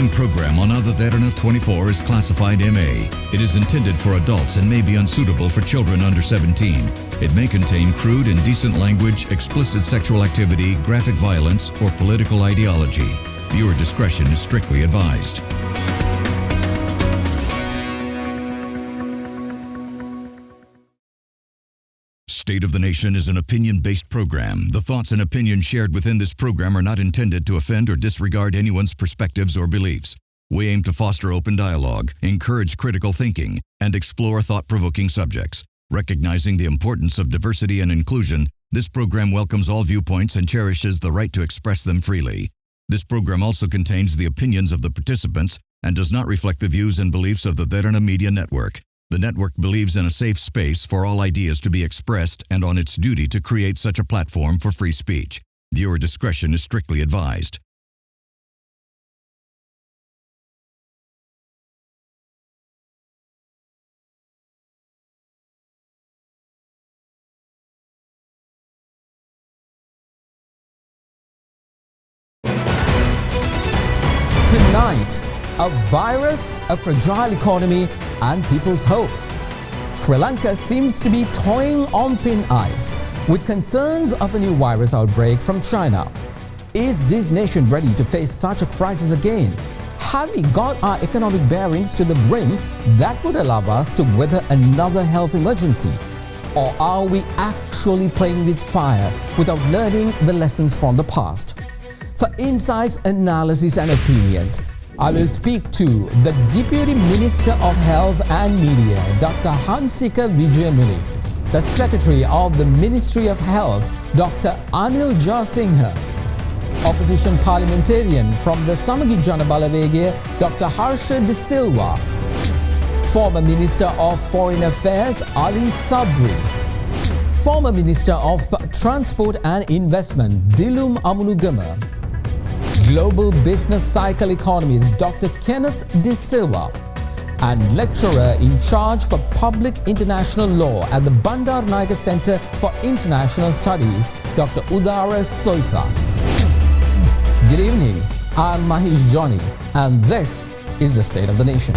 following program on Other Derana 24 is classified MA. It is intended for adults and may be unsuitable for children under 17. It may contain crude, indecent language, explicit sexual activity, graphic violence, or political ideology. Viewer discretion is strictly advised. State of the Nation is an opinion-based program. The thoughts and opinions shared within this program are not intended to offend or disregard anyone's perspectives or beliefs. We aim to foster open dialogue, encourage critical thinking, and explore thought-provoking subjects. Recognizing the importance of diversity and inclusion, this program welcomes all viewpoints and cherishes the right to express them freely. This program also contains the opinions of the participants and does not reflect the views and beliefs of the Derana Media Network. The network believes in a safe space for all ideas to be expressed and on its duty to create such a platform for free speech. Viewer discretion is strictly advised. Tonight, a virus, a fragile economy, and people's hope. Sri Lanka seems to be toying on thin ice with concerns of a new virus outbreak from China. Is this nation ready to face such a crisis again? Have we got our economic bearings to the brim that would allow us to weather another health emergency? Or are we actually playing with fire without learning the lessons from the past? For insights, analysis, and opinions, I will speak to the Deputy Minister of Health and Media, Dr. Hansaka Wijemuni, the Secretary of the Ministry of Health, Dr. Anil Jasinghe, Opposition Parliamentarian from the Samagi Janabalawege, Dr. Harsha de Silva, former Minister of Foreign Affairs, Ali Sabry, former Minister of Transport and Investment, Dilum Amunugama, Global Business Cycle Economist Dr. Kenneth de Silva, and lecturer in charge for Public International Law at the Bandaranayake Center for International Studies, Dr. Udara Soysa. Good evening, I'm Mahieash Johnney, and this is the State of the Nation.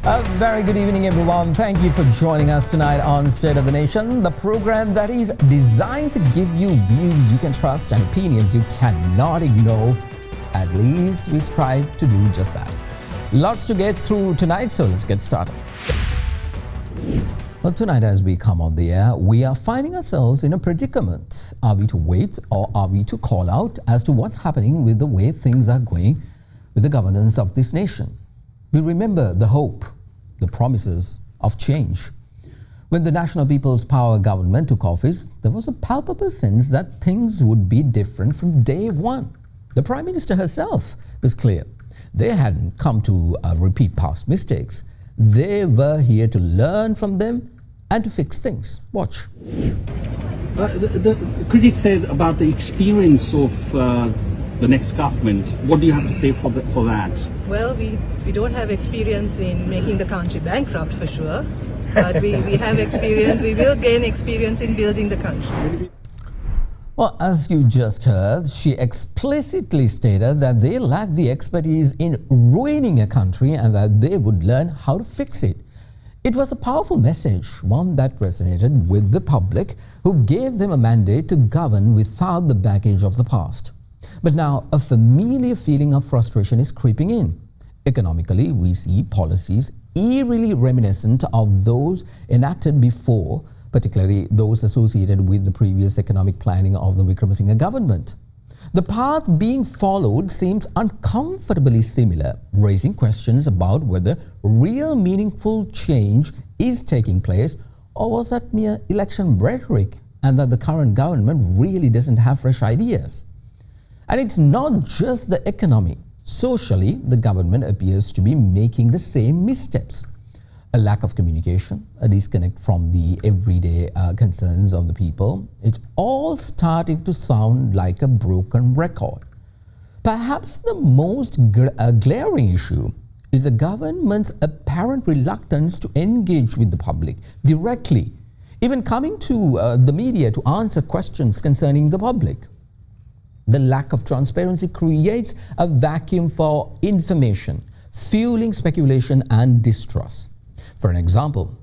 A very good evening, everyone. Thank you for joining us tonight on State of the Nation, the program that is designed to give you views you can trust and opinions you cannot ignore. At least we strive to do just that. Lots to get through tonight, so let's get started. Well, tonight as we come on the air, we are finding ourselves in a predicament. Are we to wait or are we to call out as to what's happening with the way things are going with the governance of this nation? We remember the hope, the promises of change. When the National People's Power government took office, there was a palpable sense that things would be different from day one. The Prime Minister herself was clear. They hadn't come to repeat past mistakes. They were here to learn from them and to fix things. Watch. The critics said about the experience of the next government. What do you have to say for that? Well, we don't have experience in making the country bankrupt for sure, but we have experience, we will gain experience in building the country. Well, as you just heard, she explicitly stated that they lack the expertise in ruining a country and that they would learn how to fix it. It was a powerful message, one that resonated with the public, who gave them a mandate to govern without the baggage of the past. But now a familiar feeling of frustration is creeping in. Economically, we see policies eerily reminiscent of those enacted before, particularly those associated with the previous economic planning of the Wijemuni government. The path being followed seems uncomfortably similar, raising questions about whether real meaningful change is taking place or was that mere election rhetoric and that the current government really doesn't have fresh ideas. And it's not just the economy. Socially, the government appears to be making the same missteps. A lack of communication, a disconnect from the everyday concerns of the people. It's all starting to sound like a broken record. Perhaps the most glaring issue is the government's apparent reluctance to engage with the public directly, even coming to the media to answer questions concerning the public. The lack of transparency creates a vacuum for information, fueling speculation and distrust. For an example,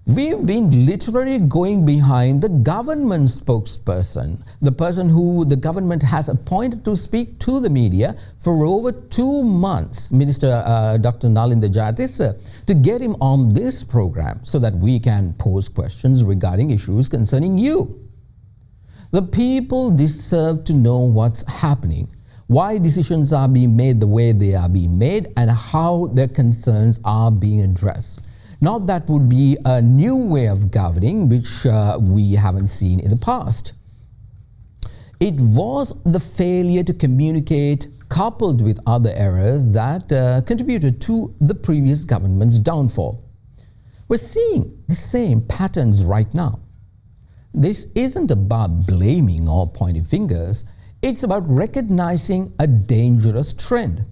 we've been literally going behind the government spokesperson, the person who the government has appointed to speak to the media for over 2 months, Minister Dr. Nalinda Jayatissa, to get him on this program so that we can pose questions regarding issues concerning you. The people deserve to know what's happening, why decisions are being made the way they are being made, and how their concerns are being addressed. Now that would be a new way of governing which we haven't seen in the past. It was the failure to communicate coupled with other errors that contributed to the previous government's downfall. We're seeing the same patterns right now. This isn't about blaming or pointing fingers. It's about recognizing a dangerous trend.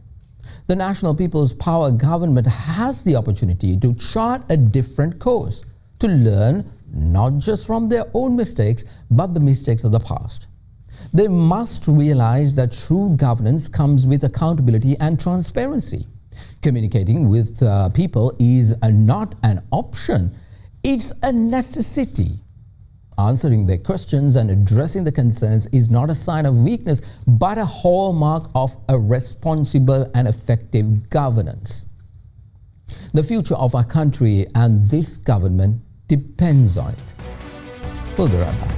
The National People's Power government has the opportunity to chart a different course, to learn not just from their own mistakes, but the mistakes of the past. They must realize that true governance comes with accountability and transparency. Communicating with people is not an option, it's a necessity. Answering their questions and addressing the concerns is not a sign of weakness, but a hallmark of a responsible and effective governance. The future of our country and this government depends on it. We'll be right back.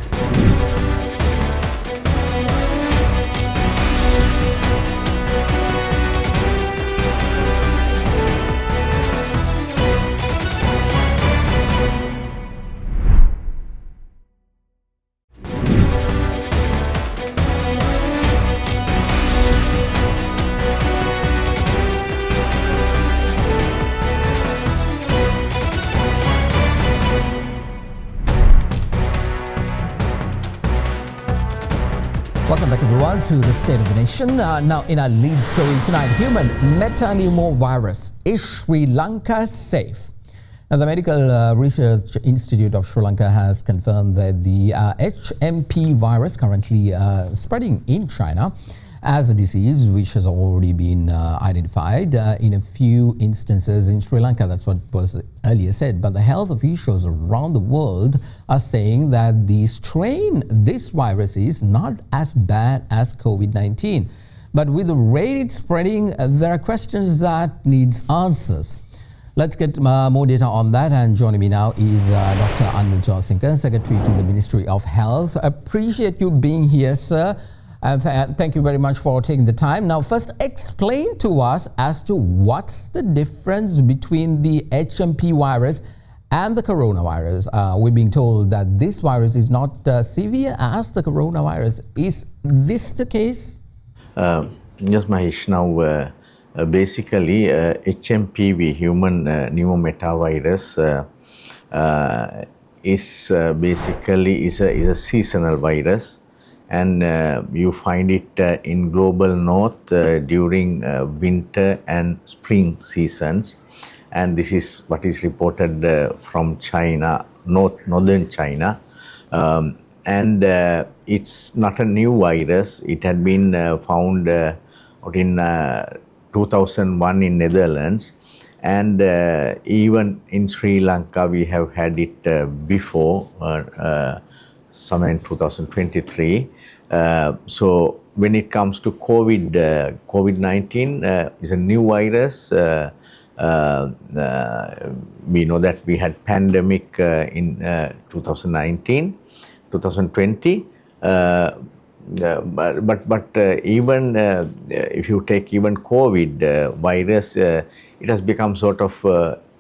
Welcome back everyone to the State of the Nation. Now in our lead story tonight, human metapneumovirus. Is Sri Lanka safe? Now, the Medical Research Institute of Sri Lanka has confirmed that the HMP virus currently spreading in China as a disease which has already been identified in a few instances in Sri Lanka. That's what was earlier said. But the health officials around the world are saying that the strain this virus is not as bad as COVID-19. But with the rate it's spreading, there are questions that needs answers. Let's get more data on that, and joining me now is Dr. Anil Jasinghe, Secretary to the Ministry of Health. Appreciate you being here, sir. Thank you very much for taking the time. Now, first, explain to us as to what's the difference between the HMP virus and the coronavirus. We're being told that this virus is not severe as the coronavirus. Is this the case? Yes, Mahieash. Now, basically, HMPV, human pneumometavirus, is basically a seasonal virus. And you find it in global north during winter and spring seasons, and this is what is reported from China, northern China, and it's not a new virus. It had been found in 2001 in Netherlands, and even in Sri Lanka we have had it before, somewhere in 2023. So when it comes to COVID-19 is a new virus. We know that we had pandemic in 2019, 2020. But even if you take even COVID virus, it has become sort of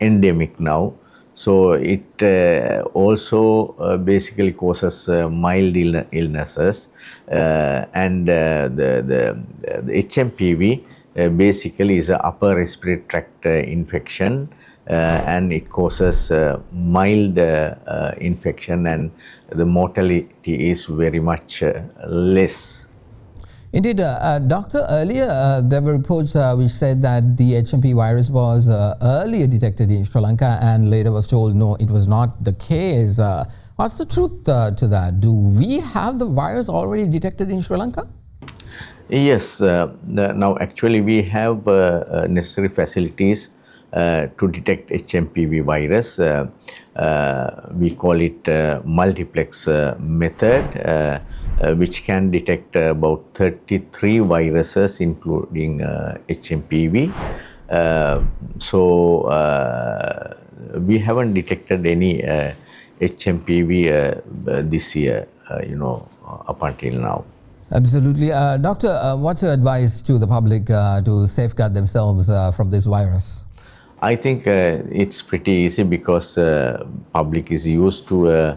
endemic now. So it also basically causes mild illnesses, and the HMPV basically is an upper respiratory tract infection, and it causes mild infection, and the mortality is very much less. Indeed, Doctor, earlier there were reports which said that the HMP virus was earlier detected in Sri Lanka and later was told no, it was not the case. What's the truth to that? Do we have the virus already detected in Sri Lanka? Yes, now actually we have necessary facilities to detect HMPV virus. We call it multiplex method, which can detect about 33 viruses including HMPV. So we haven't detected any HMPV this year, up until now. Absolutely. Doctor, what's your advice to the public to safeguard themselves from this virus? I think it's pretty easy because public is used to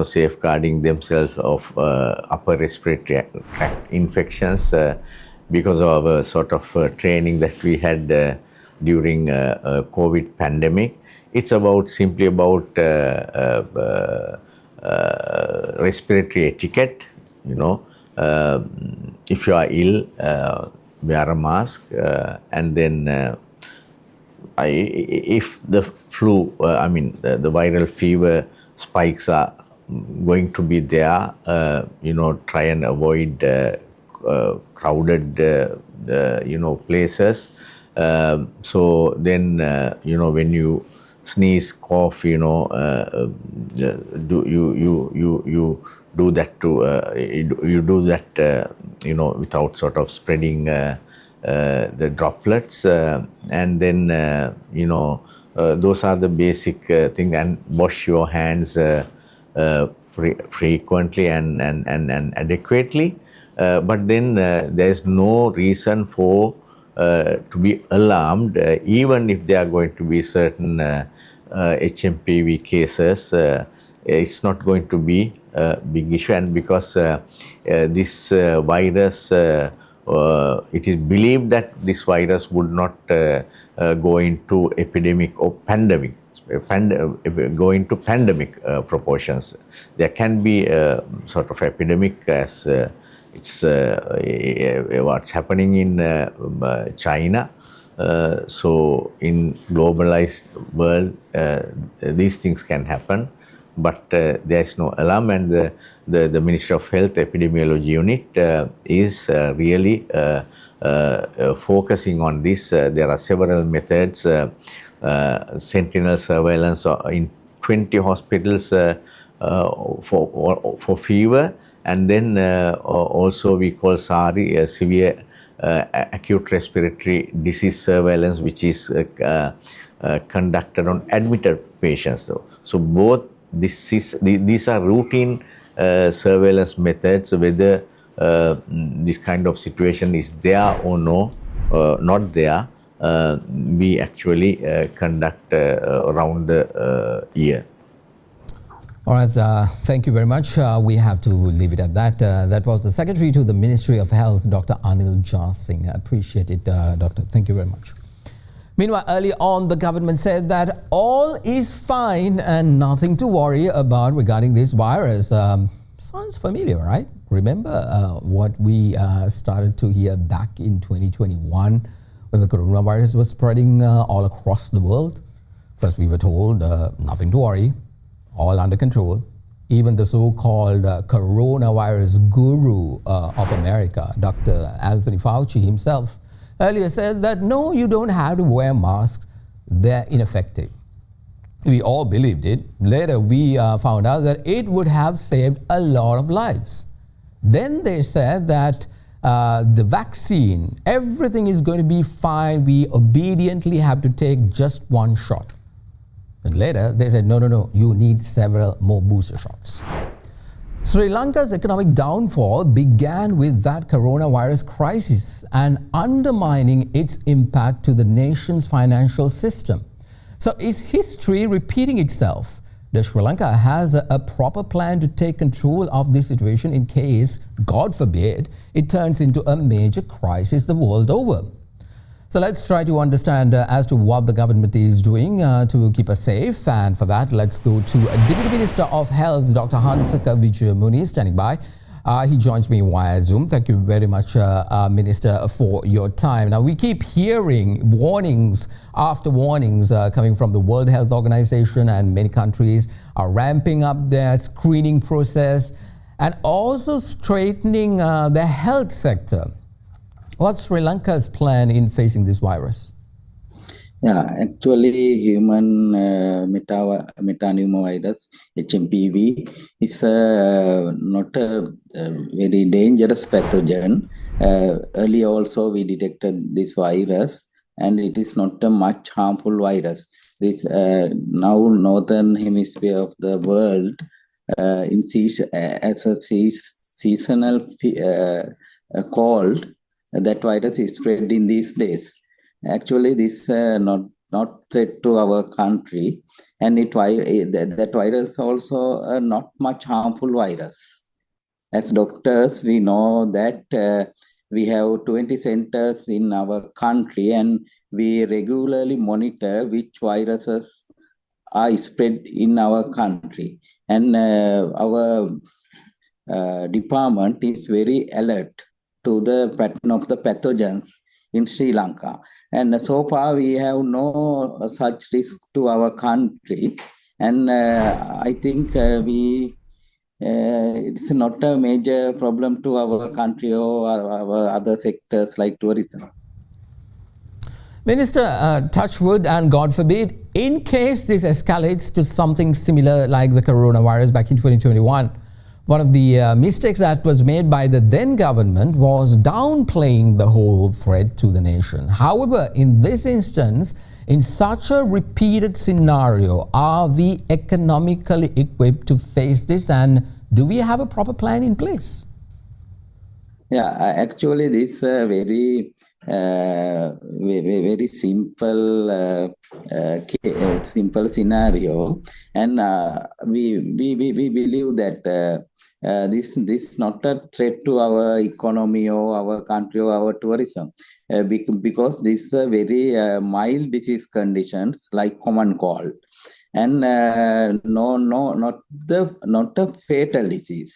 safeguarding themselves of upper respiratory tract infections because of a sort of training that we had during COVID pandemic. It's simply about respiratory etiquette. If you are ill, wear a mask, and then if the flu, the viral fever spikes are going to be there, try and avoid crowded, places. So then, when you sneeze, cough, you do that without sort of spreading the droplets, and then those are the basic thing. And wash your hands frequently and adequately. But then there's no reason for to be alarmed, even if there are going to be certain HMPV cases. It's not going to be a big issue, and because this virus, it is believed that this virus would not go into epidemic or pandemic, go into pandemic proportions. There can be sort of epidemic as it's what's happening in China. So in globalized world, these things can happen. But there is no alarm, and the Ministry of Health Epidemiology Unit is really focusing on this. There are several methods, sentinel surveillance in 20 hospitals for fever, and then also we call SARI, severe acute respiratory disease surveillance, which is conducted on admitted patients. So both these are routine surveillance methods. Whether this kind of situation is there or not there, we actually conduct around the year. All right, thank you very much. We have to leave it at that. That was the Secretary to the Ministry of Health, Dr. Anil Jasinghe. Appreciate it, Doctor. Thank you very much. Meanwhile, early on, the government said that all is fine and nothing to worry about regarding this virus. Sounds familiar, right? Remember what we started to hear back in 2021 when the coronavirus was spreading all across the world? First, we were told nothing to worry, all under control. Even the so-called coronavirus guru of America, Dr. Anthony Fauci himself, earlier said that no, you don't have to wear masks, they're ineffective. We all believed it. Later we found out that it would have saved a lot of lives. Then they said that the vaccine, everything is going to be fine, we obediently have to take just one shot. And later they said, no, you need several more booster shots. Sri Lanka's economic downfall began with that coronavirus crisis and undermining its impact to the nation's financial system. So is history repeating itself? Does Sri Lanka has a proper plan to take control of this situation in case, God forbid, it turns into a major crisis the world over? So let's try to understand as to what the government is doing to keep us safe. And for that, let's go to Deputy Minister of Health, Dr. Hansaka Wijemuni, standing by. He joins me via Zoom. Thank you very much, Minister, for your time. Now, we keep hearing warnings after warnings coming from the World Health Organization, and many countries are ramping up their screening process and also straightening the health sector. What's Sri Lanka's plan in facing this virus? Yeah, actually, human metapneumovirus (HMPV) is not a very dangerous pathogen. Earlier, also we detected this virus, and it is not a much harmful virus. This now northern hemisphere of the world as a seasonal cold. That virus is spread in these days. Actually, this not threat to our country, and that virus also not much harmful virus. As doctors, we know that we have 20 centers in our country, and we regularly monitor which viruses are spread in our country. And our department is very alert to the pattern of the pathogens in Sri Lanka. And so far, we have no such risk to our country. And I think it's not a major problem to our country or our other sectors like tourism. Minister, touch wood and God forbid, in case this escalates to something similar like the coronavirus back in 2021, one of the mistakes that was made by the then government was downplaying the whole threat to the nation. However, in this instance, in such a repeated scenario, are we economically equipped to face this, and do we have a proper plan in place? Yeah, actually, this very simple simple scenario, and we believe that this is not a threat to our economy or our country or our tourism, because this very mild disease conditions like common cold, and not a fatal disease.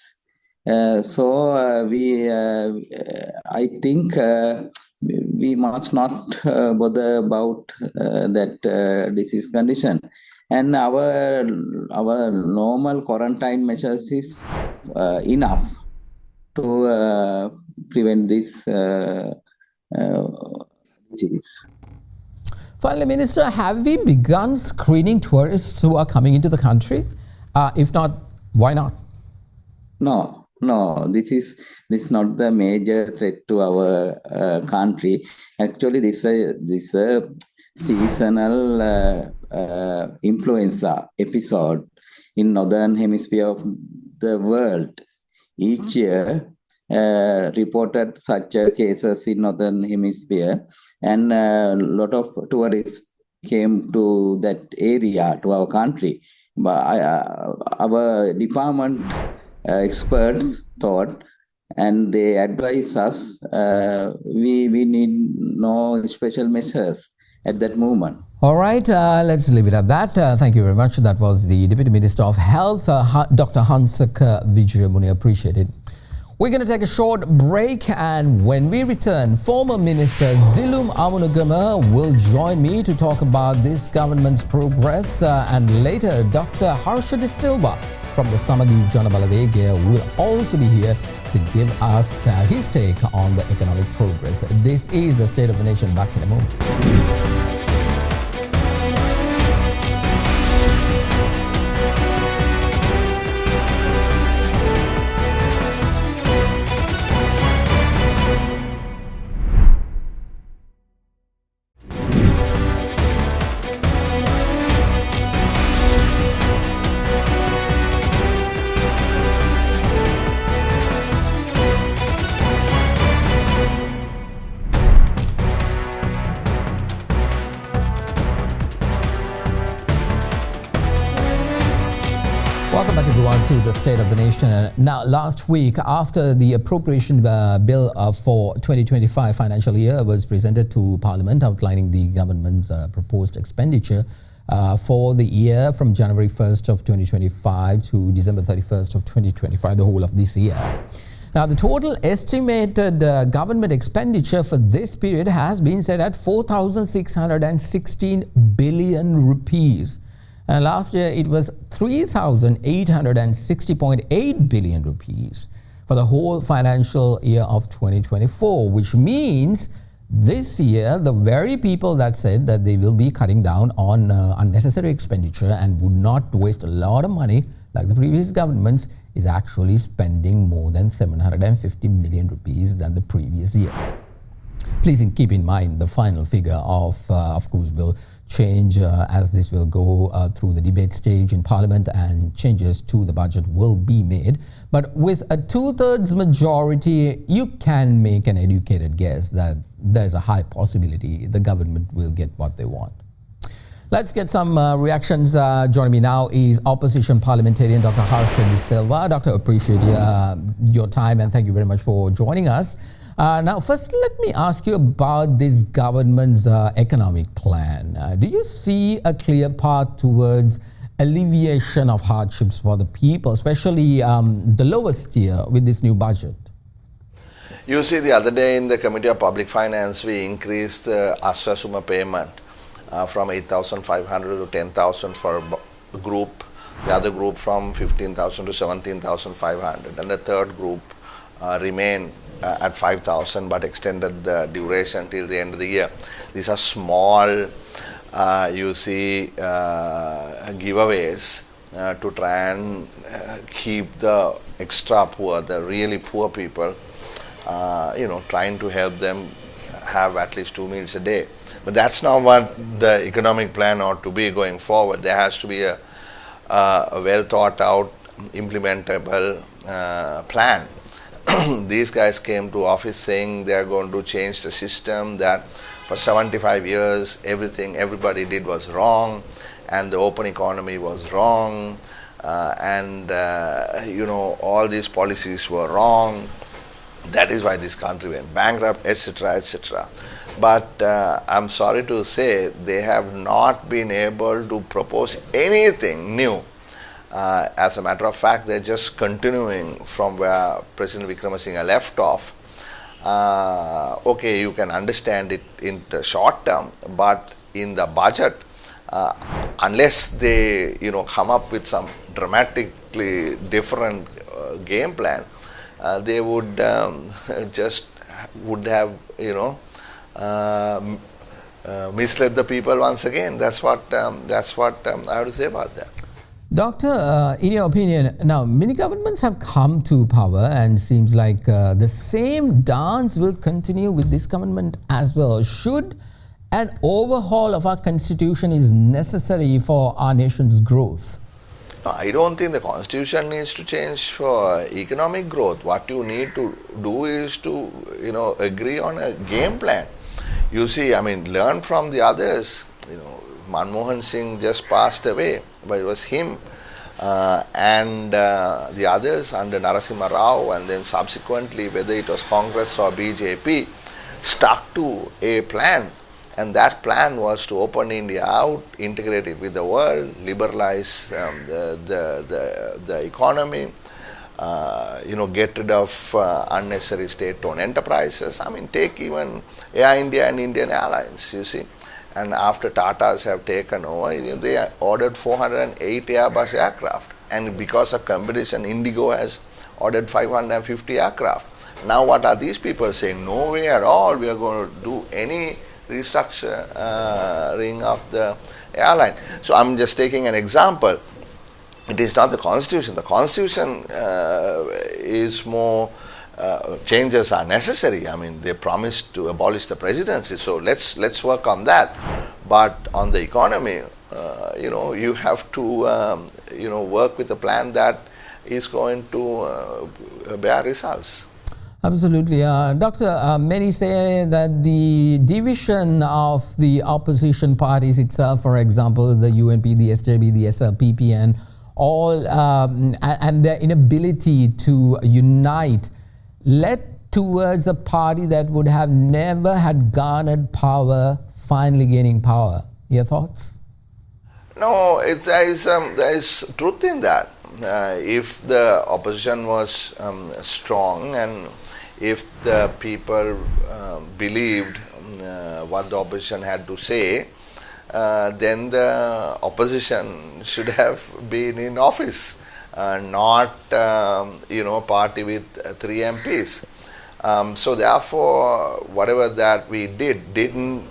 I think we must not bother about that disease condition, and our normal quarantine measures is enough to prevent this disease. Finally, Minister, have we begun screening tourists who are coming into the country? If not, why not? No, this is not the major threat to our country. Actually, this is a seasonal influenza episode in northern hemisphere of the world. Each year, reported such cases in northern hemisphere, and a lot of tourists came to that area, to our country. But our department experts thought, and they advise us, we need no special measures at that moment. All right, let's leave it at that. Thank you very much. That was the Deputy Minister of Health, Dr. Hansaka Wijemuni. Appreciate it. We're going to take a short break, and when we return, former Minister Dilum Amunugama will join me to talk about this government's progress, and later Dr. Harsha Silva from the Samagi Janabalavege will also be here to give us his take on the economic progress. This is the State of the Nation. Back in a moment. Welcome back, everyone, to the State of the Nation. Now, last week, after the appropriation bill for 2025 financial year was presented to Parliament, outlining the government's proposed expenditure for the year from January 1st of 2025 to December 31st of 2025, the whole of this year. Now, the total estimated government expenditure for this period has been set at 4,616 billion rupees. And last year, it was 3,860.8 billion rupees for the whole financial year of 2024, which means this year, the very people that said that they will be cutting down on unnecessary expenditure and would not waste a lot of money like the previous governments is actually spending more than 750 million rupees than the previous year. Please keep in mind the final figure of course, will change as this will go through the debate stage in Parliament and changes to the budget will be made. But with a two-thirds majority, you can make an educated guess that there's a high possibility the government will get what they want. Let's get some reactions. Joining me now is opposition parliamentarian Dr. Harsha Silva. Doctor, appreciate your time and thank you very much for joining us. Now, first, let me ask you about this government's economic plan. Do you see a clear path towards alleviation of hardships for the people, especially the lowest tier with this new budget? You see, the other day in the Committee of Public Finance, we increased the Aswasuma payment from 8,500 to 10,000 for a group, the other group from 15,000 to 17,500, and the third group remained at 5,000 but extended the duration till the end of the year. These are small, you see, giveaways to try and keep the extra poor, the really poor people, trying to help them have at least 2 meals a day. But that's not what the economic plan ought to be going forward. There has to be a well thought out, implementable plan. These guys came to office saying they are going to change the system, that for 75 years everybody did was wrong and the open economy was wrong all these policies were wrong. That is why this country went bankrupt, etc., etc. But I'm sorry to say they have not been able to propose anything new. As a matter of fact, they're just continuing from where President Wickremesinghe left off. Okay, you can understand it in the short term, but in the budget, unless they come up with some dramatically different game plan, they would have misled the people once again. That's what I have to say about that. Doctor, in your opinion, now many governments have come to power and seems like the same dance will continue with this government as well. Should an overhaul of our constitution is necessary for our nation's growth? I don't think the constitution needs to change for economic growth. What you need to do is to agree on a game plan. You see, learn from the others. Manmohan Singh just passed away, but it was him and the others under Narasimha Rao, and then subsequently whether it was Congress or BJP, stuck to a plan, and that plan was to open India out, integrate it with the world, liberalize the economy, get rid of unnecessary state-owned enterprises. Take even Air India and Indian Airlines, you see. And after Tatas have taken over, they ordered 408 Airbus aircraft. And because of competition, Indigo has ordered 550 aircraft. Now what are these people saying? No way at all we are going to do any restructuring of the airline. So I'm just taking an example. It is not the constitution. The constitution is more... changes are necessary. They promised to abolish the presidency, so let's work on that. But on the economy, you have to work with a plan that is going to bear results. Absolutely. Doctor, many say that the division of the opposition parties itself, for example, the UNP, the SJB, the SLPP, and all, and their inability to unite led towards a party that would have never had garnered power finally gaining power. Your thoughts? No, there is truth in that. If the opposition was strong and if the people believed what the opposition had to say, then the opposition should have been in office, not party with 3 MPs. So therefore, whatever that we didn't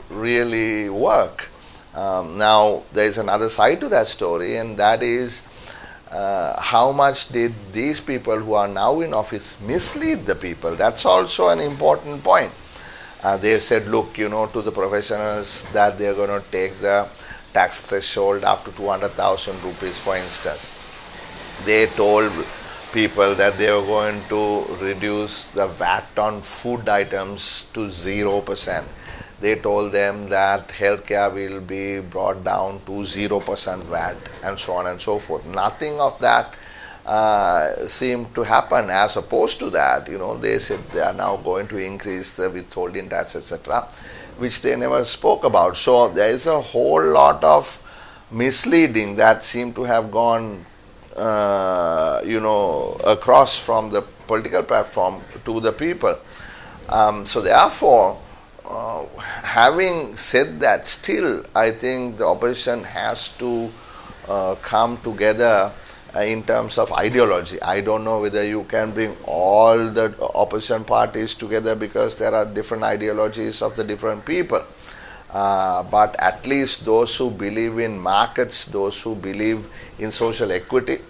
really work. Now there is another side to that story, and that is how much did these people who are now in office mislead the people? That's also an important point. They said, look, to the professionals that they are going to take the tax threshold up to 200,000 rupees, for instance. They told people that they were going to reduce the VAT on food items to 0%. They told them that healthcare will be brought down to 0% VAT and so on and so forth. Nothing of that seemed to happen. As opposed to that, they said they are now going to increase the withholding tax, etc., which they never spoke about. So there is a whole lot of misleading that seemed to have gone across from the political platform to the people. So therefore, having said that, still I think the opposition has to come together in terms of ideology. I don't know whether you can bring all the opposition parties together because there are different ideologies of the different people. But at least those who believe in markets, those who believe in social equity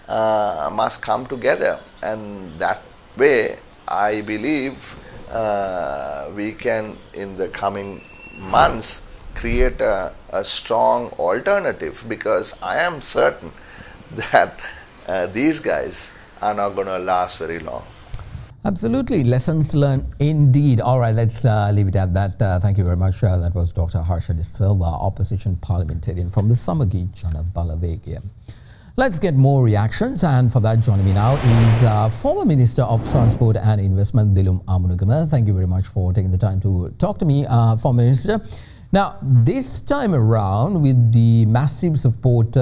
must come together, and that way I believe we can in the coming months create a strong alternative, because I am certain that these guys are not going to last very long. Absolutely. Lessons learned indeed. All right, let's leave it at that. Thank you very much. That was Dr. Harsha Silva, opposition parliamentarian from the Samagi Jana Balawegya. Let's get more reactions, and for that, joining me now is former Minister of Transport and Investment, Dilum Amunugama. Thank you very much for taking the time to talk to me, former Minister. Now, this time around, with the massive support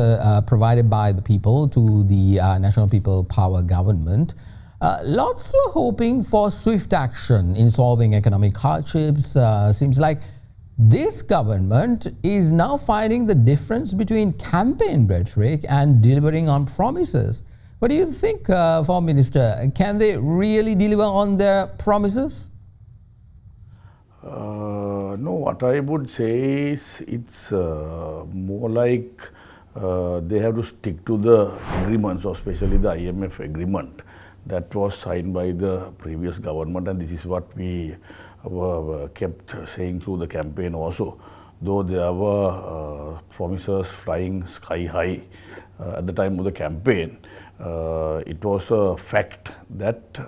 provided by the people to the National People Power Government, lots were hoping for swift action in solving economic hardships. Seems like this government is now finding the difference between campaign rhetoric and delivering on promises. What do you think, former Minister? Can they really deliver on their promises? No, what I would say is it's more like they have to stick to the agreements, or especially the IMF agreement that was signed by the previous government, and this is what we kept saying through the campaign also. Though there were promises flying sky high at the time of the campaign, it was a fact that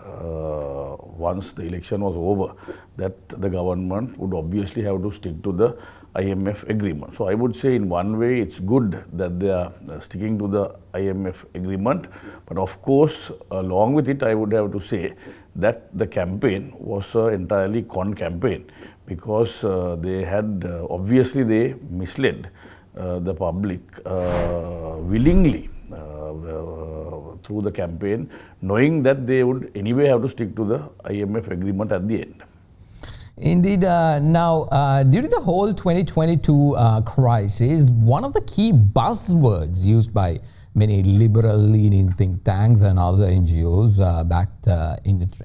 once the election was over, that the government would obviously have to stick to the IMF agreement. So I would say in one way it's good that they are sticking to the IMF agreement, but of course along with it I would have to say that the campaign was an entirely con campaign, because they had obviously they misled the public willingly through the campaign, knowing that they would anyway have to stick to the IMF agreement at the end. Indeed. Now, during the whole 2022 crisis, one of the key buzzwords used by many liberal-leaning think tanks and other NGOs backed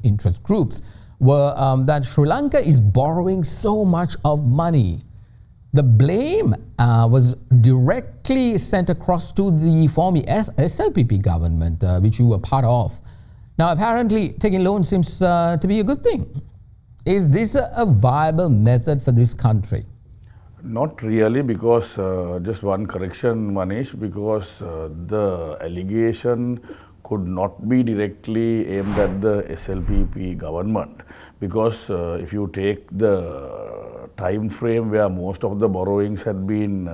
interest groups were that Sri Lanka is borrowing so much of money. The blame was directly sent across to the former SLPP government, which you were part of. Now, apparently, taking loans seems to be a good thing. Is this a viable method for this country? Not really, because just one correction, Manish, because the allegation could not be directly aimed at the SLPP government, because if you take the time frame where most of the borrowings had been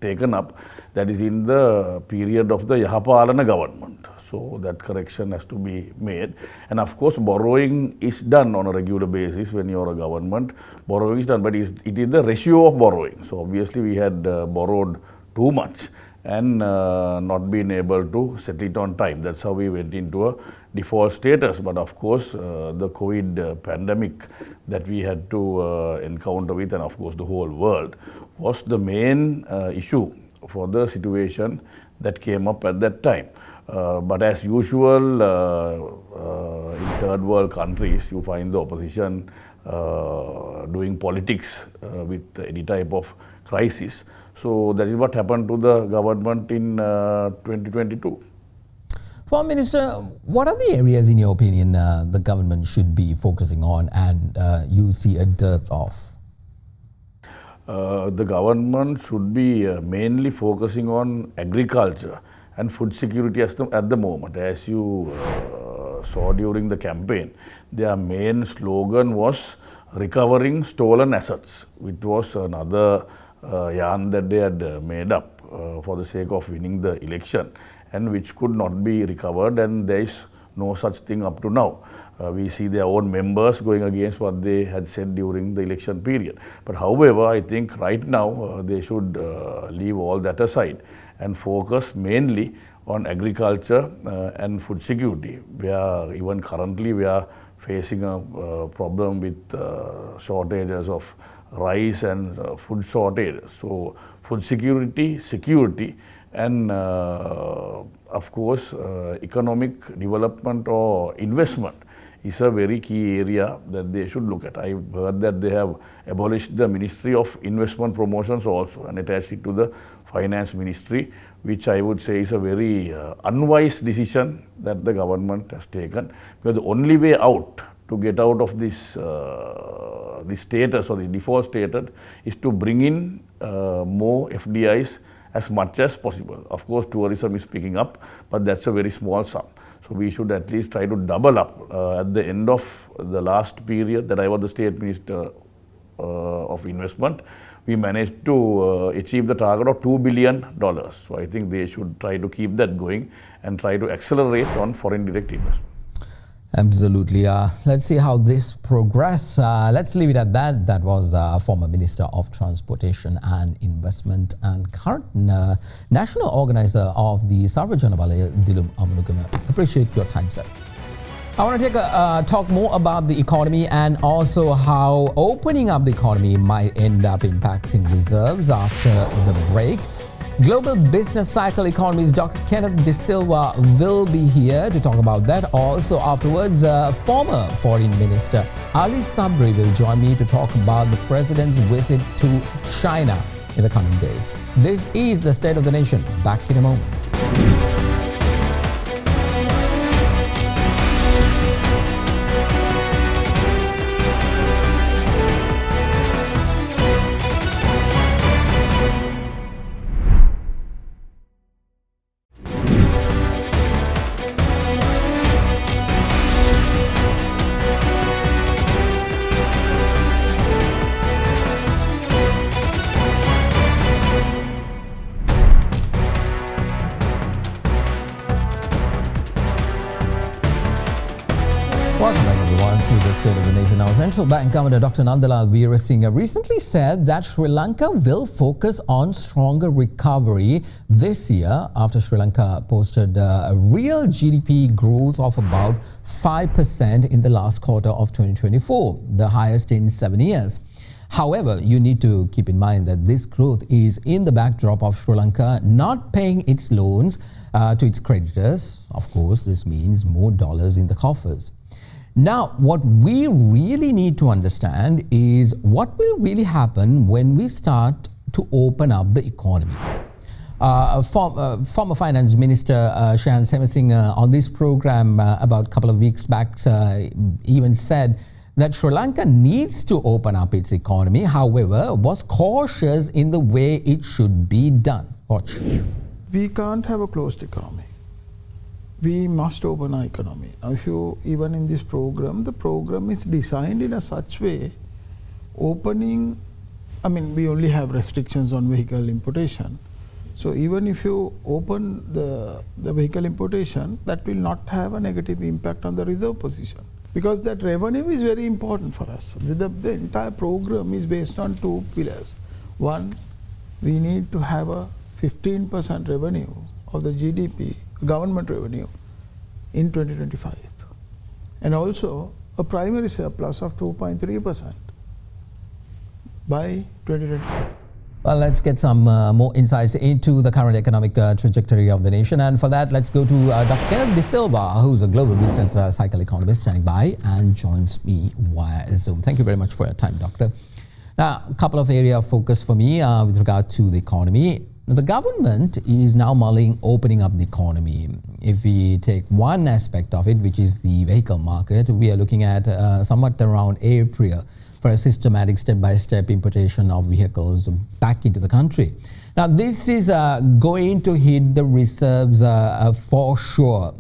taken up, that is in the period of the Yahapalana government. So that correction has to be made. And of course, borrowing is done on a regular basis when you are a government. Borrowing is done, but it is the ratio of borrowing. So obviously we had borrowed too much and not being able to settle it on time. That's how we went into a default status. But of course, the COVID pandemic that we had to encounter with, and of course the whole world, was the main issue for the situation that came up at that time. But as usual, in third world countries, you find the opposition doing politics with any type of crisis. So that is what happened to the government in 2022. Foreign Minister, what are the areas in your opinion the government should be focusing on and you see a dearth of? The government should be mainly focusing on agriculture and food security at the moment. As you saw during the campaign, their main slogan was recovering stolen assets, which was another yarn that they had made up for the sake of winning the election, and which could not be recovered, and there is no such thing up to now. We see their own members going against what they had said during the election period. But however, I think right now they should leave all that aside and focus mainly on agriculture and food security, where even currently we are facing a problem with shortages of rice and food shortages. So food security and of course economic development or investment is a very key area that they should look at. I've heard that they have abolished the Ministry of Investment Promotions also and attached it to the Finance Ministry, which I would say is a very unwise decision that the government has taken, because the only way out to get out of this this status or the default status is to bring in more FDIs as much as possible. Of course, tourism is picking up, but that's a very small sum. So we should at least try to double up. At the end of the last period that I was the State Minister of Investment, we managed to achieve the target of $2 billion. So I think they should try to keep that going and try to accelerate on foreign direct investment. Absolutely. Let's see how this progress. Let's leave it at that. That was former Minister of Transportation and Investment and current national organizer of the Sabry Dilum Amunugama. Appreciate your time, sir. I want to take a talk more about the economy and also how opening up the economy might end up impacting reserves after the break. Global business cycle economist Dr. Kenneth Silva will be here to talk about that. Also afterwards, former Foreign Minister Ali Sabry will join me to talk about the President's visit to China in the coming days. This is the State of the Nation. Back in a moment. Welcome back everyone to the State of the Nation. Now, Central Bank Governor Dr. Nandalal Veerasinghe recently said that Sri Lanka will focus on stronger recovery this year after Sri Lanka posted a real GDP growth of about 5% in the last quarter of 2024, the highest in 7 years. However, you need to keep in mind that this growth is in the backdrop of Sri Lanka not paying its loans to its creditors. Of course, this means more dollars in the coffers. Now, what we really need to understand is what will really happen when we start to open up the economy. Former Finance Minister Jasinghe on this program about a couple of weeks back even said that Sri Lanka needs to open up its economy, however, was cautious in the way it should be done. Watch. We can't have a closed economy. We must open our economy. Now, if you, even in this program, the program is designed in a such way, opening, I mean, we only have restrictions on vehicle importation. So even if you open the vehicle importation, that will not have a negative impact on the reserve position. Because that revenue is very important for us. The entire program is based on two pillars. One, we need to have a 15% revenue of the GDP, government revenue, in 2025. And also a primary surplus of 2.3% by 2025. Well, let's get some more insights into the current economic trajectory of the nation. And for that, let's go to Dr. Kenneth Silva, who's a global business cycle economist, standing by and joins me via Zoom. Thank you very much for your time, Doctor. Now, a couple of areas of focus for me with regard to the economy. The government is now mulling opening up the economy. If we take one aspect of it, which is the vehicle market, we are looking at somewhat around April for a systematic step-by-step importation of vehicles back into the country. Now, this is going to hit the reserves for sure.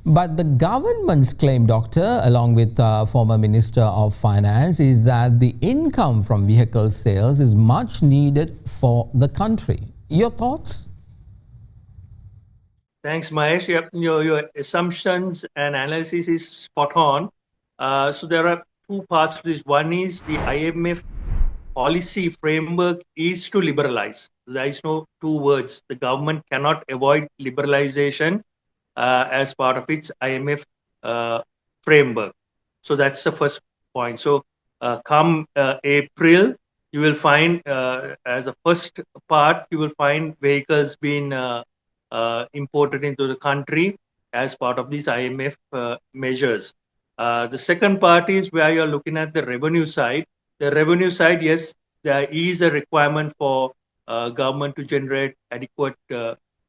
But the government's claim, Doctor, along with former Minister of Finance, is that the income from vehicle sales is much needed for the country. Your thoughts? Thanks, Mahieash. Your assumptions and analysis is spot on. So there are two parts to this. One is the IMF policy framework is to liberalize. There is no two words. The government cannot avoid liberalization as part of its IMF framework. So that's the first point. So come April, you will find as a first part, you will find vehicles being imported into the country as part of these IMF measures. The second part is where you're looking at the revenue side. The revenue side, yes, there is a requirement for government to generate adequate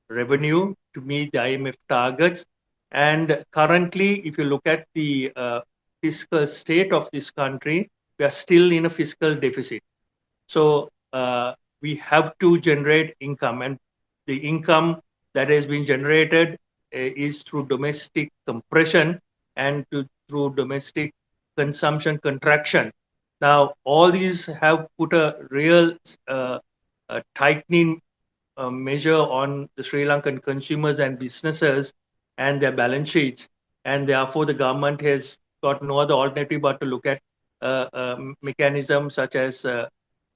revenue to meet the IMF targets. And currently, if you look at the fiscal state of this country, we are still in a fiscal deficit. So we have to generate income, and the income that has been generated is through domestic compression and through domestic consumption contraction. Now, all these have put a real tightening measure on the Sri Lankan consumers and businesses and their balance sheets. And therefore, the government has got no other alternative but to look at mechanisms such as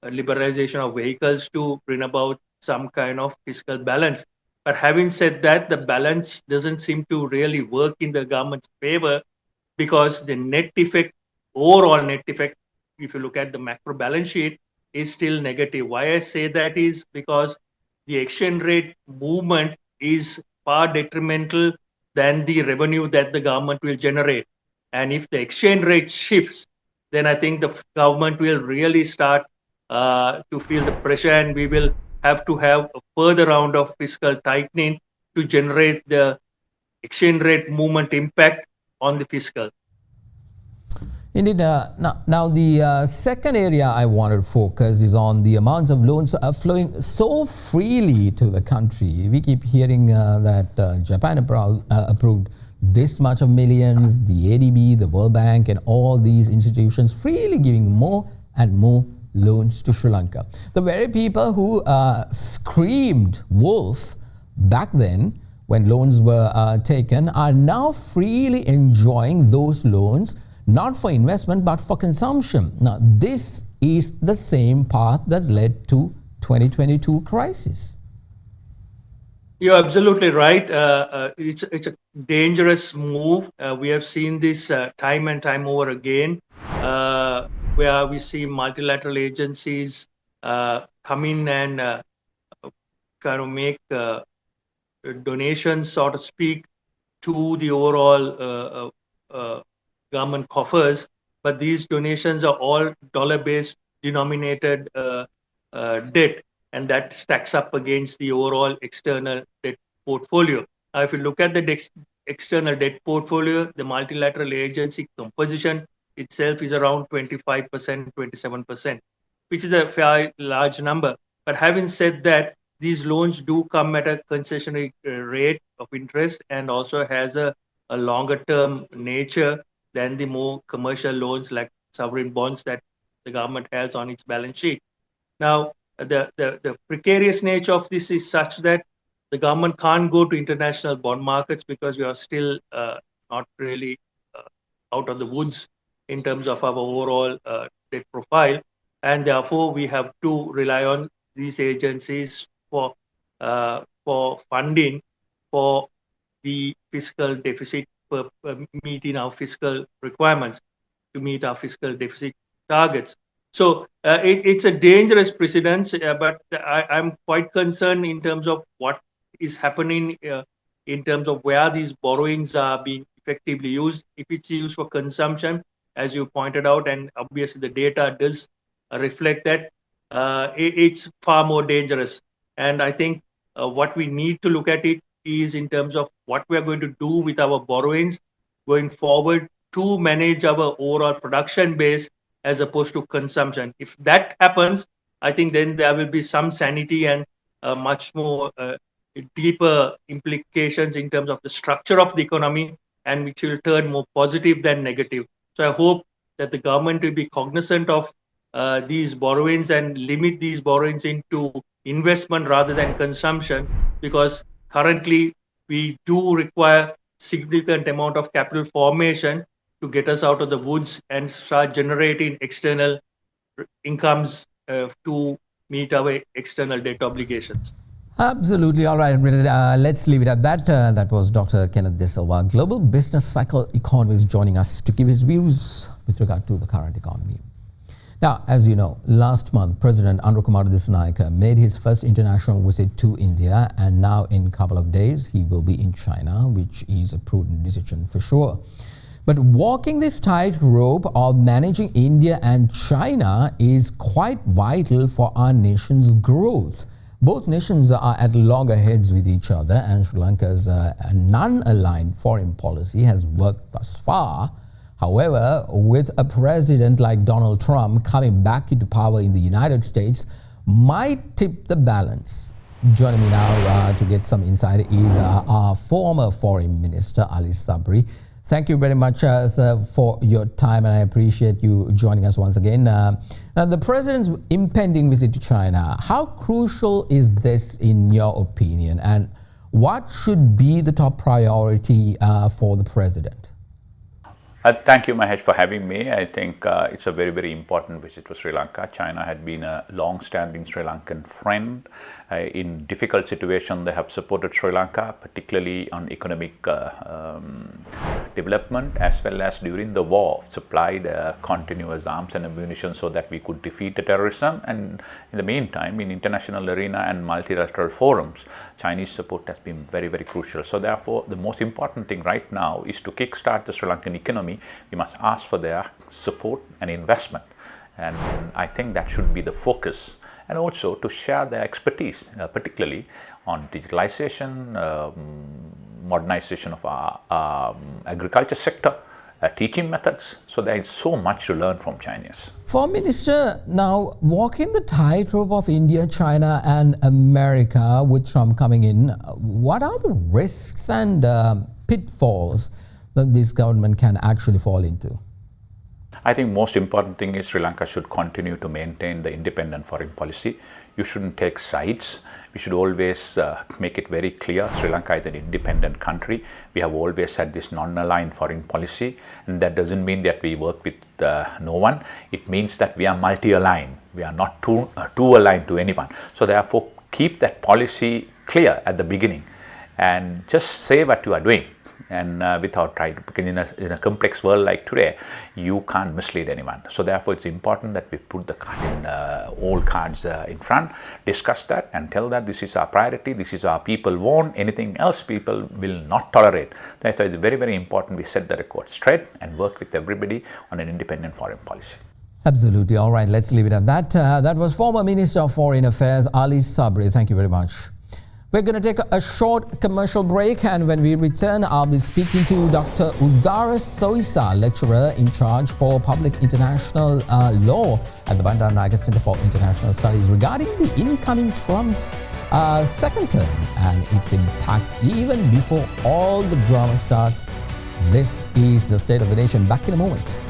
liberalization of vehicles to bring about some kind of fiscal balance. But having said that, the balance doesn't seem to really work in the government's favor because the net effect, overall net effect, if you look at the macro balance sheet, is still negative. Why I say that is because the exchange rate movement is far detrimental than the revenue that the government will generate. And if the exchange rate shifts, then I think the government will really start to feel the pressure, and we will have to have a further round of fiscal tightening to generate the exchange rate movement impact on the fiscal. Indeed. Now the second area I wanted to focus is on the amounts of loans flowing so freely to the country. We keep hearing that Japan approved this much of millions, the ADB, the World Bank, and all these institutions freely giving more and more loans to Sri Lanka. The very people who screamed wolf back then when loans were taken are now freely enjoying those loans, not for investment but for consumption. Now, this is the same path that led to 2022 crisis. You're absolutely right. It's a dangerous move. We have seen this time and time over again, where we see multilateral agencies come in and kind of make donations, so to speak, to the overall government coffers. But these donations are all dollar-based denominated debt, and that stacks up against the overall external debt portfolio. Now, if you look at the external debt portfolio, the multilateral agency composition itself is around 25%, 27%, which is a fairly large number. But having said that, these loans do come at a concessionary rate of interest and also has a longer term nature than the more commercial loans like sovereign bonds that the government has on its balance sheet. Now, the precarious nature of this is such that the government can't go to international bond markets because we are still not really out of the woods in terms of our overall debt profile. And therefore, we have to rely on these agencies for for funding for the fiscal deficit, meeting our fiscal requirements, to meet our fiscal deficit targets. So it's a dangerous precedent, but I'm quite concerned in terms of what is happening in terms of where these borrowings are being effectively used. If it's used for consumption, as you pointed out, and obviously the data does reflect that, it's far more dangerous. And I think what we need to look at it is in terms of what we are going to do with our borrowings going forward to manage our overall production base as opposed to consumption. If that happens, I think then there will be some sanity and much more deeper implications in terms of the structure of the economy, and which will turn more positive than negative. So I hope that the government will be cognizant of these borrowings and limit these borrowings into investment rather than consumption, because currently we do require significant amount of capital formation to get us out of the woods and start generating external incomes to meet our external debt obligations. Absolutely. All right. Let's leave it at that. That was Dr. Kenneth de Silva, global business cycle economist, joining us to give his views with regard to the current economy. Now, as you know, last month, President Amunugama made his first international visit to India, and now in a couple of days, he will be in China, which is a prudent decision for sure. But walking this tightrope of managing India and China is quite vital for our nation's growth. Both nations are at loggerheads with each other, and Sri Lanka's non-aligned foreign policy has worked thus far. However, with a president like Donald Trump coming back into power in the United States, might tip the balance. Joining me now to get some insight is our former Foreign Minister, Ali Sabry. Thank you very much, sir, for your time, and I appreciate you joining us once again. Now, the president's impending visit to China, how crucial is this in your opinion, and what should be the top priority for the president? Thank you, Mahieash, for having me. I think it's a very, very important visit to Sri Lanka. China had been a long-standing Sri Lankan friend. In difficult situations, they have supported Sri Lanka, particularly on economic development, as well as during the war, supplied continuous arms and ammunition so that we could defeat the terrorism. And in the meantime, in international arena and multilateral forums, Chinese support has been very, very crucial. So therefore, the most important thing right now is to kickstart the Sri Lankan economy. We must ask for their support and investment. And I think that should be the focus. And also to share their expertise, particularly on digitalization, modernization of our agriculture sector, teaching methods. So there is so much to learn from Chinese. Foreign Minister, now walking the tightrope of India, China and America with Trump coming in, what are the risks and pitfalls that this government can actually fall into? I think most important thing is Sri Lanka should continue to maintain the independent foreign policy. You shouldn't take sides. We should always make it very clear Sri Lanka is an independent country. We have always had this non-aligned foreign policy, and that doesn't mean that we work with no one. It means that we are multi-aligned. We are not too aligned to anyone. So therefore, keep that policy clear at the beginning and just say what you are doing. And without trying to, because in a complex world like today, you can't mislead anyone. So therefore, it's important that we put the card in, all cards in front, discuss that and tell that this is our priority, this is our people want, anything else people will not tolerate. That's why it's very, very important we set the record straight and work with everybody on an independent foreign policy. Absolutely. All right, let's leave it at that. That was former Minister of Foreign Affairs, Ali Sabry. Thank you very much. We're going to take a short commercial break, and when we return, I'll be speaking to Dr. Udara Soysa, lecturer in charge for public international law at the Bandaranayake Center for International Studies, regarding the incoming Trump's second term and its impact even before all the drama starts. This is the State of the Nation. Back in a moment.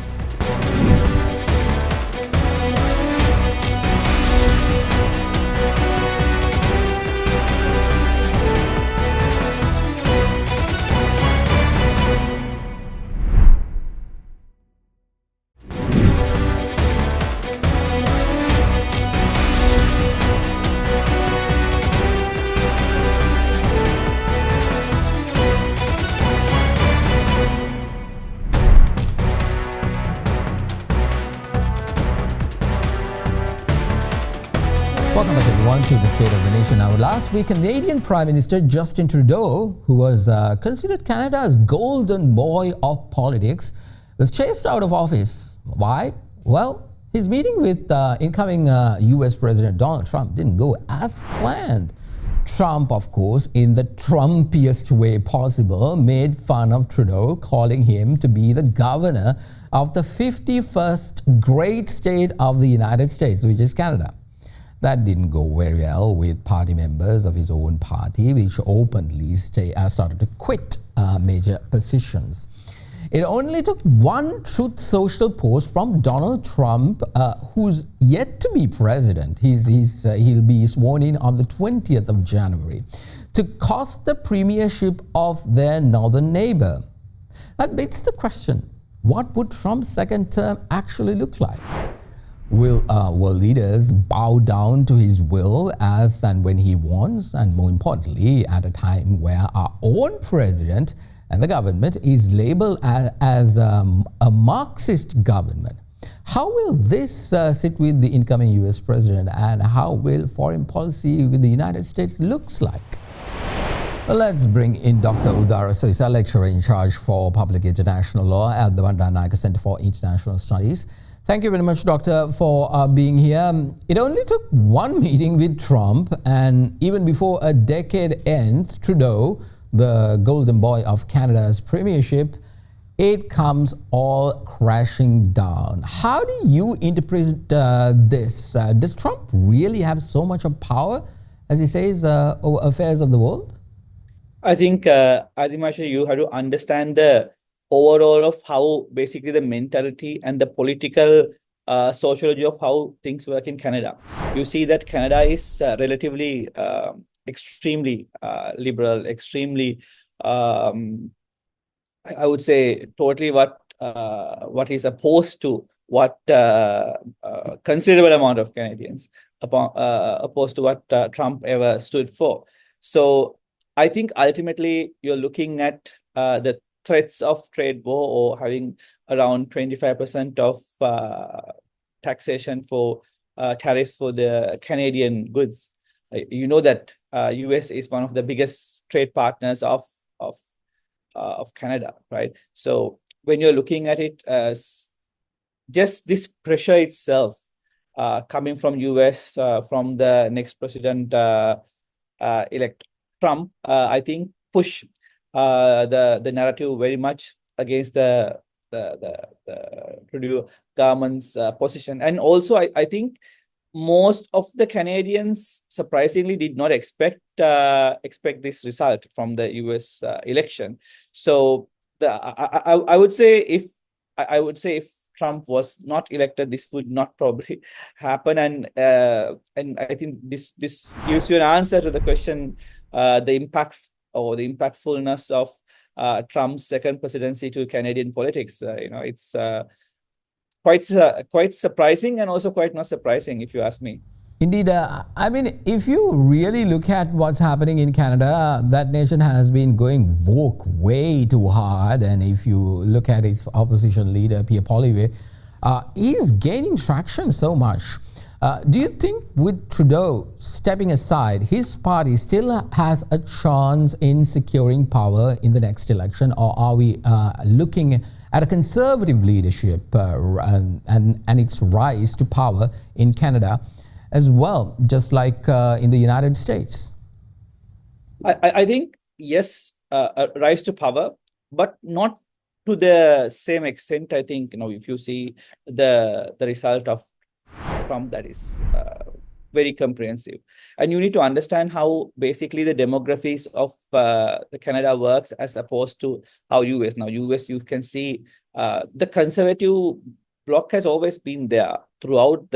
the state of the nation. Now, last week, Canadian Prime Minister Justin Trudeau, who was considered Canada's golden boy of politics, was chased out of office. Why? Well, his meeting with incoming US President Donald Trump didn't go as planned. Trump, of course, in the Trumpiest way possible, made fun of Trudeau, calling him to be the governor of the 51st great state of the United States, which is Canada. That didn't go very well with party members of his own party, which openly started to quit major positions. It only took one Truth Social post from Donald Trump, who's yet to be president. He'll be sworn in on the 20th of January, to cost the premiership of their northern neighbor. That begs the question, what would Trump's second term actually look like? Will leaders bow down to his will as and when he wants, and more importantly, at a time where our own president and the government is labeled as a Marxist government? How will this sit with the incoming US president, and how will foreign policy with the United States looks like? Well, let's bring in Dr. Udara Soysa, lecturer in charge for public international law at the Bandaranayake Center for International Studies. Thank you very much, Doctor, for being here. It only took one meeting with Trump, and even before a decade ends, Trudeau, the golden boy of Canada's premiership, it comes all crashing down. How do you interpret this? Does Trump really have so much of power, as he says, over affairs of the world? I think, Mahieash, you have to understand the overall of how basically the mentality and the political sociology of how things work in Canada. You see that Canada is relatively extremely liberal, extremely, I would say, totally what is opposed to what considerable amount of Canadians opposed to what Trump ever stood for. So I think ultimately you're looking at the threats of trade war, or having around 25% of taxation for tariffs for the Canadian goods. You know that US is one of the biggest trade partners of Canada, right? So when you're looking at it, just this pressure itself coming from US, from the next president elect Trump, I think push the narrative very much against the Trudeau government's position. And also, I think most of the Canadians surprisingly did not expect this result from the US election. So I would say if Trump was not elected, this would not probably happen. And I think this gives you an answer to the question, the impact or the impactfulness of Trump's second presidency to Canadian politics. It's quite surprising, and also quite not surprising, if you ask me. Indeed. I mean, if you really look at what's happening in Canada, that nation has been going woke way too hard. And if you look at its opposition leader, Pierre Poilievre, he's gaining traction so much. Do you think with Trudeau stepping aside, his party still has a chance in securing power in the next election? Or are we looking at a conservative leadership and its rise to power in Canada as well, just like in the United States? I think, yes, a rise to power, but not to the same extent. I think, if you see the result of Trump, that is very comprehensive. And you need to understand how basically the demographics of the Canada works as opposed to how US. Now, US, you can see the conservative bloc has always been there throughout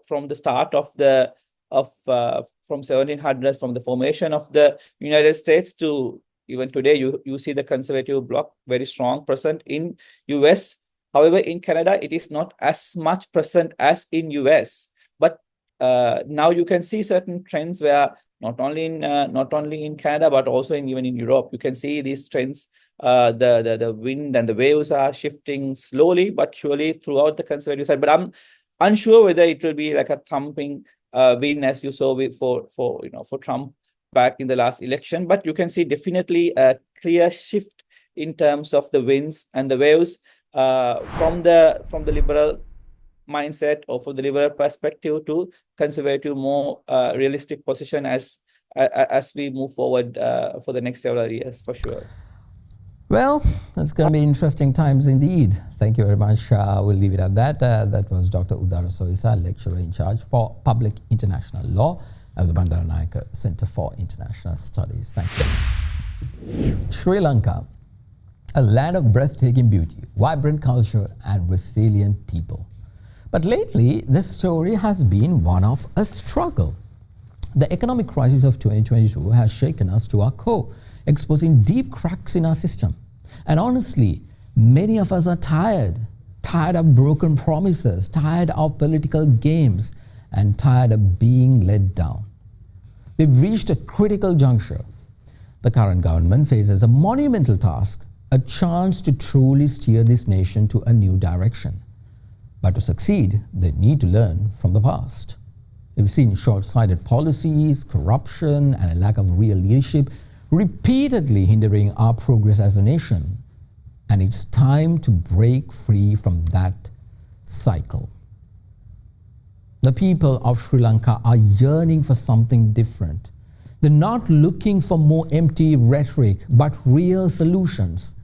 from the start of from 1700s, from the formation of the United States to even today. You see the conservative bloc very strong, present in US. However, in Canada, it is not as much present as in US. But now you can see certain trends where not only in Canada, but also even in Europe, you can see these trends. The wind and the waves are shifting slowly but surely throughout the conservative side. But I'm unsure whether it will be like a thumping win as you saw for Trump back in the last election. But you can see definitely a clear shift in terms of the winds and the waves from the liberal mindset or from the liberal perspective to conservative, more realistic position as we move forward for the next several years, for sure. Well, it's going to be interesting times indeed. Thank you very much. We'll leave it at that. That was Dr. Udara Soysa, lecturer in charge for Public International Law at the Bandaranayake Center for International Studies. Thank you. Sri Lanka, a land of breathtaking beauty, vibrant culture, and resilient people. But lately, the story has been one of a struggle. The economic crisis of 2022 has shaken us to our core, exposing deep cracks in our system. And honestly, many of us are tired of broken promises, tired of political games, and tired of being let down. We've reached a critical juncture. The current government faces a monumental task, a chance to truly steer this nation to a new direction. But to succeed, they need to learn from the past. We've seen short-sighted policies, corruption, and a lack of real leadership repeatedly hindering our progress as a nation. And it's time to break free from that cycle. The people of Sri Lanka are yearning for something different. They're not looking for more empty rhetoric, but real solutions.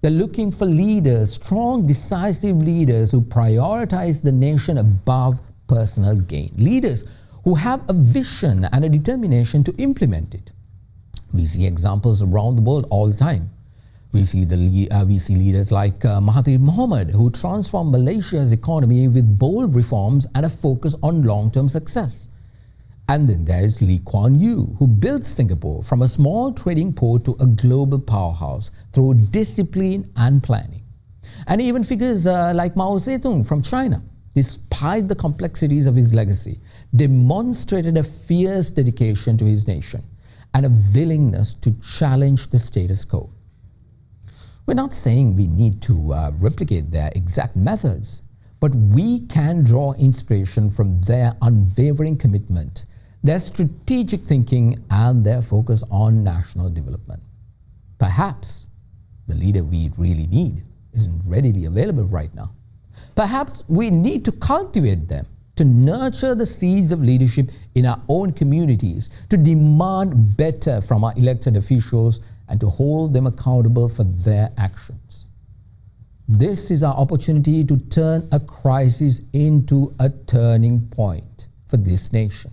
They're looking for leaders, strong, decisive leaders who prioritize the nation above personal gain. Leaders who have a vision and a determination to implement it. We see examples around the world all the time. We see leaders like Mahathir Mohamad, who transformed Malaysia's economy with bold reforms and a focus on long-term success. And then there's Lee Kuan Yew, who built Singapore from a small trading port to a global powerhouse through discipline and planning. And even figures like Mao Zedong from China, despite the complexities of his legacy, demonstrated a fierce dedication to his nation and a willingness to challenge the status quo. We're not saying we need to replicate their exact methods, but we can draw inspiration from their unwavering commitment, their strategic thinking, and their focus on national development. Perhaps the leader we really need isn't readily available right now. Perhaps we need to cultivate them, to nurture the seeds of leadership in our own communities, to demand better from our elected officials, and to hold them accountable for their actions. This is our opportunity to turn a crisis into a turning point for this nation,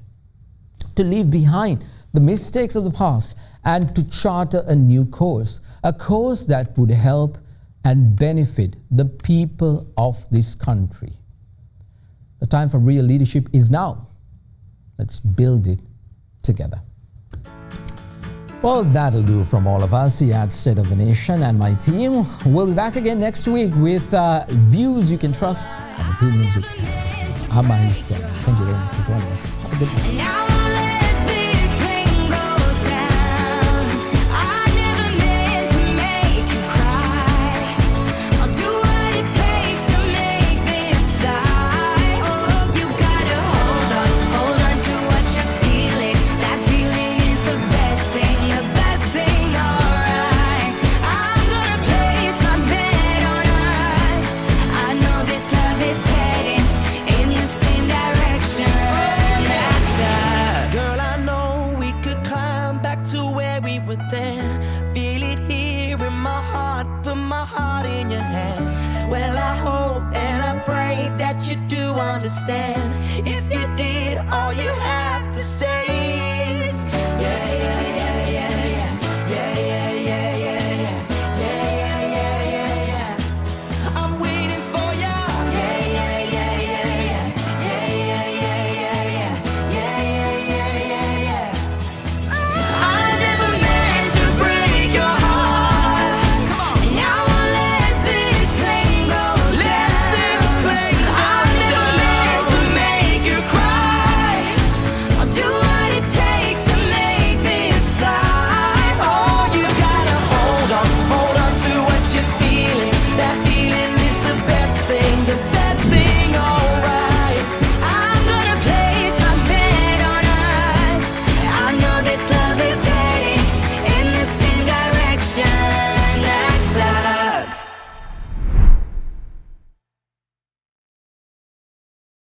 to leave behind the mistakes of the past and to charter a new course, a course that would help and benefit the people of this country. The time for real leadership is now. Let's build it together. Well, that'll do from all of us here at State of the Nation and my team. We'll be back again next week with views you can trust and opinions you can. I'm Mahieash Johnney. Thank you very much for joining us. Have a good night.